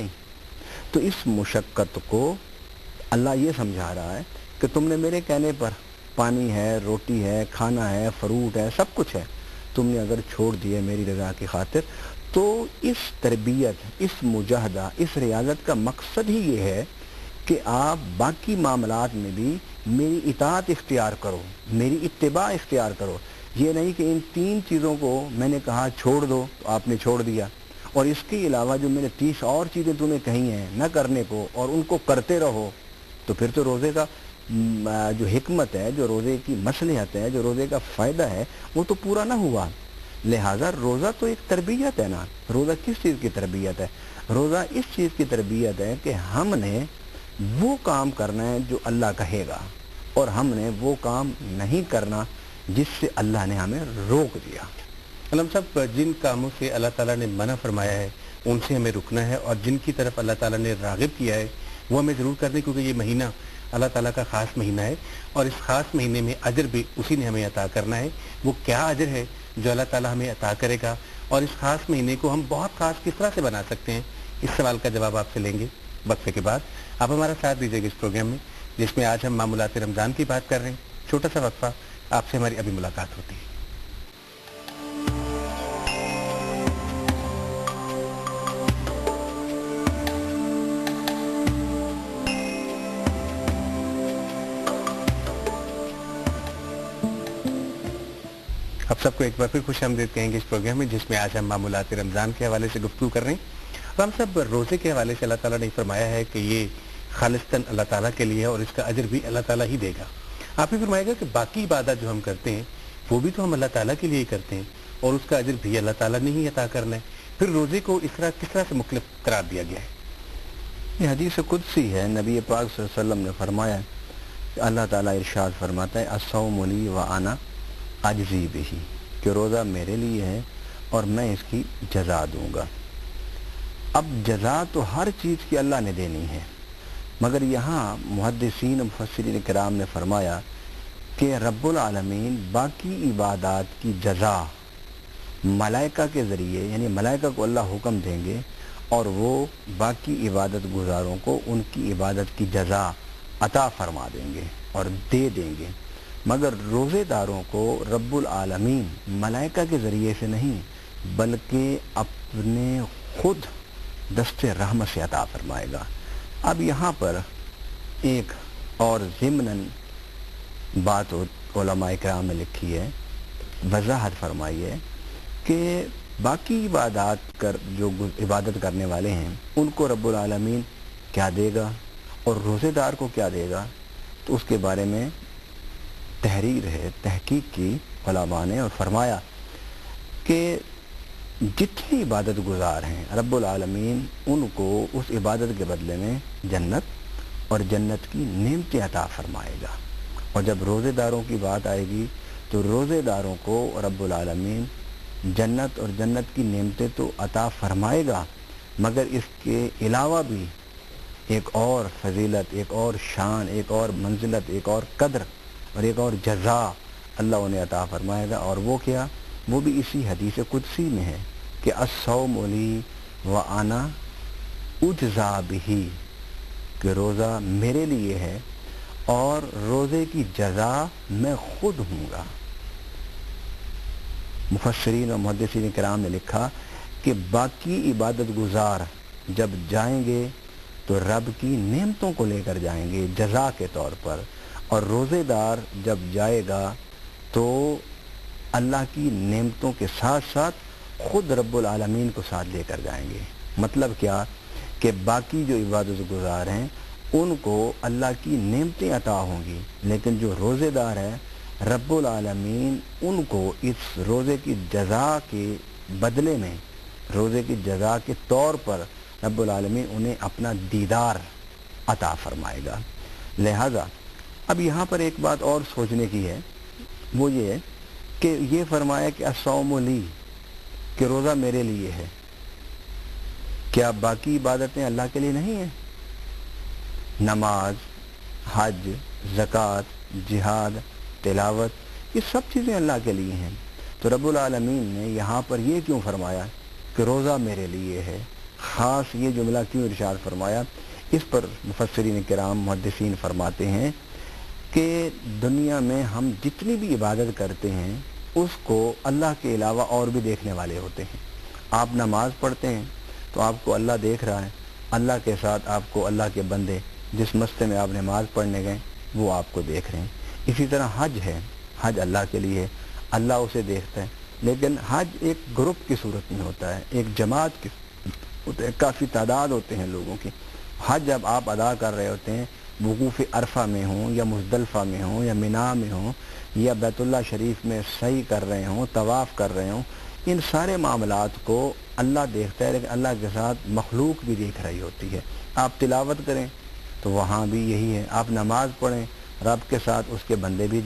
تو اس مشقت کو اللہ یہ سمجھا رہا ہے کہ تم نے میرے کہنے پر پانی ہے، روٹی ہے، کھانا ہے، فروٹ ہے، سب کچھ ہے، تم نے اگر چھوڑ دیے میری رضا کی خاطر، تو اس تربیت، اس مجاہدہ، اس ریاضت کا مقصد ہی یہ ہے کہ آپ باقی معاملات میں بھی میری اطاعت اختیار کرو، میری اتباع اختیار کرو۔ یہ نہیں کہ ان 3 چیزوں کو میں نے کہا چھوڑ دو تو آپ نے چھوڑ دیا، اور اس کے علاوہ جو میں نے 30 اور چیزیں تمہیں کہی ہیں نہ کرنے کو اور ان کو کرتے رہو، تو پھر تو روزے کا جو حکمت ہے، جو روزے کی مصلحت ہے، جو روزے کا فائدہ ہے، وہ تو پورا نہ ہوا۔ لہٰذا روزہ تو ایک تربیت ہے نا۔ روزہ کس چیز کی تربیت ہے؟ روزہ اس چیز کی تربیت ہے کہ ہم نے وہ کام کرنا ہے جو اللہ کہے گا، اور ہم نے وہ کام نہیں کرنا جس سے اللہ نے ہمیں روک دیا۔ علم صاحب، جن کاموں سے اللہ تعالیٰ نے منع فرمایا ہے ان سے ہمیں رکنا ہے، اور جن کی طرف اللہ تعالیٰ نے راغب کیا ہے وہ ہمیں ضرور کرنا ہے، کیونکہ یہ مہینہ اللہ تعالیٰ کا خاص مہینہ ہے، اور اس خاص مہینے میں اجر بھی اسی نے ہمیں عطا کرنا ہے۔ وہ کیا اجر ہے جو اللہ تعالیٰ ہمیں عطا کرے گا، اور اس خاص مہینے کو ہم بہت خاص کس طرح سے بنا سکتے ہیں، اس سوال کا جواب آپ سے لیں گے وقفے کے بعد۔ آپ ہمارا ساتھ دیجیے گا اس پروگرام میں، جس میں آج ہم معمولات رمضان کی بات کر رہے ہیں۔ چھوٹا سا وقفہ، آپ سے ہماری ابھی ملاقات ہوتی ہے۔ آپ سب کو ایک بار پھر خوش آمدید کہیں گے اس پروگرام میں، جس میں آج ہم معمولات رمضان کے حوالے سے گفتگو کر رہے ہیں۔ اور ہم سب روزے کے حوالے سے اللہ تعالیٰ نے فرمایا ہے کہ یہ خالصتاً اللہ تعالیٰ کے لیے ہے، اور اس کا اجر بھی اللہ تعالیٰ ہی دے گا۔ آپ ہی فرمائے گا کہ باقی عبادت جو ہم کرتے ہیں وہ بھی تو ہم اللہ تعالیٰ کے لیے ہی کرتے ہیں، اور اس کا اجر بھی اللہ تعالیٰ نے ہی عطا کرنا ہے۔ پھر روزے کو اس طرح کس طرح سے مختلف قرار دیا گیا ہے؟ یہ حدیث قدسی ہے، نبی پاک صلی اللہ علیہ وسلم نے فرمایا کہ اللہ تعالیٰ ارشاد فرماتا ہے الصوم لی وانا اجزی بہ، کہ روزہ میرے لیے ہے اور میں اس کی جزا دوں گا۔ اب جزا تو ہر چیز کی اللہ نے دینی ہے، مگر یہاں محدثین و مفسرین کرام نے فرمایا کہ رب العالمین باقی عبادات کی جزا ملائکہ کے ذریعے، یعنی ملائکہ کو اللہ حکم دیں گے اور وہ باقی عبادت گزاروں کو ان کی عبادت کی جزا عطا فرما دیں گے اور دے دیں گے، مگر روزے داروں کو رب العالمین ملائکہ کے ذریعے سے نہیں بلکہ اپنے خود دست رحمت سے عطا فرمائے گا۔ اب یہاں پر ایک اور ضمناً بات علماء کرام نے لکھی ہے، وضاحت فرمائی ہے کہ باقی عبادات جو عبادت کرنے والے ہیں ان کو رب العالمین کیا دے گا اور روزے دار کو کیا دے گا، تو اس کے بارے میں تحریر ہے، تحقیق کی علماء نے، اور فرمایا کہ جتنی عبادت گزار ہیں رب العالمین ان کو اس عبادت کے بدلے میں جنت اور جنت کی نعمتیں عطا فرمائے گا۔ اور جب روزے داروں کی بات آئے گی تو روزے داروں کو رب العالمین جنت اور جنت کی نعمتیں تو عطا فرمائے گا، مگر اس کے علاوہ بھی ایک اور فضیلت، ایک اور شان، ایک اور منزلت، ایک اور قدر اور ایک اور جزا اللہ انہیں عطا فرمائے گا۔ اور وہ کیا؟ وہ بھی اسی حدیث قدسی میں ہے کہ الصوم لی وانا اجزا بہ، کہ روزہ میرے لیے ہے اور روزے کی جزا میں خود ہوں گا۔ مفسرین اور محدثین کرام نے لکھا کہ باقی عبادت گزار جب جائیں گے تو رب کی نعمتوں کو لے کر جائیں گے جزا کے طور پر، اور روزے دار جب جائے گا تو اللہ کی نعمتوں کے ساتھ ساتھ خود رب العالمین کو ساتھ لے کر جائیں گے۔ مطلب کیا کہ باقی جو عبادت گزار ہیں ان کو اللہ کی نعمتیں عطا ہوں گی، لیکن جو روزے دار ہے رب العالمین ان کو اس روزے کی جزا کے بدلے میں، روزے کی جزا کے طور پر رب العالمین انہیں اپنا دیدار عطا فرمائے گا۔ لہذا اب یہاں پر ایک بات اور سوچنے کی ہے، وہ یہ ہے کہ یہ فرمایا کہ الصوم لی، کہ روزہ میرے لیے ہے، کیا باقی عبادتیں اللہ کے لیے نہیں ہیں؟ نماز، حج، زکوٰۃ، جہاد، تلاوت، یہ سب چیزیں اللہ کے لیے ہیں، تو رب العالمین نے یہاں پر یہ کیوں فرمایا کہ روزہ میرے لیے ہے خاص یہ جملہ کیوں ارشاد فرمایا؟ اس پر مفسرین کرام محدثین فرماتے ہیں کہ دنیا میں ہم جتنی بھی عبادت کرتے ہیں اس کو اللہ کے علاوہ اور بھی دیکھنے والے ہوتے ہیں۔ آپ نماز پڑھتے ہیں تو آپ کو اللہ دیکھ رہا ہے، اللہ کے ساتھ آپ کو اللہ کے بندے جس مسجد میں آپ نماز پڑھنے گئے وہ آپ کو دیکھ رہے ہیں۔ اسی طرح حج ہے، حج اللہ کے لیے ہے، اللہ اسے دیکھتا ہے، لیکن حج ایک گروپ کی صورت میں ہوتا ہے، ایک جماعت کی ہوتا ہے، کافی تعداد ہوتے ہیں لوگوں کی۔ حج جب آپ ادا کر رہے ہوتے ہیں، وقوف عرفہ میں ہوں یا مزدلفہ میں ہوں یا مینا میں ہوں یا بیت اللہ شریف میں سعی کر رہے ہوں، طواف کر رہے ہوں، ان سارے معاملات کو اللہ دیکھتا ہے، لیکن اللہ کے ساتھ مخلوق بھی دیکھ رہی ہوتی ہے۔ آپ تلاوت کریں تو وہاں بھی یہی ہے، آپ نماز پڑھیں رب کے ساتھ اس کے بندے بھی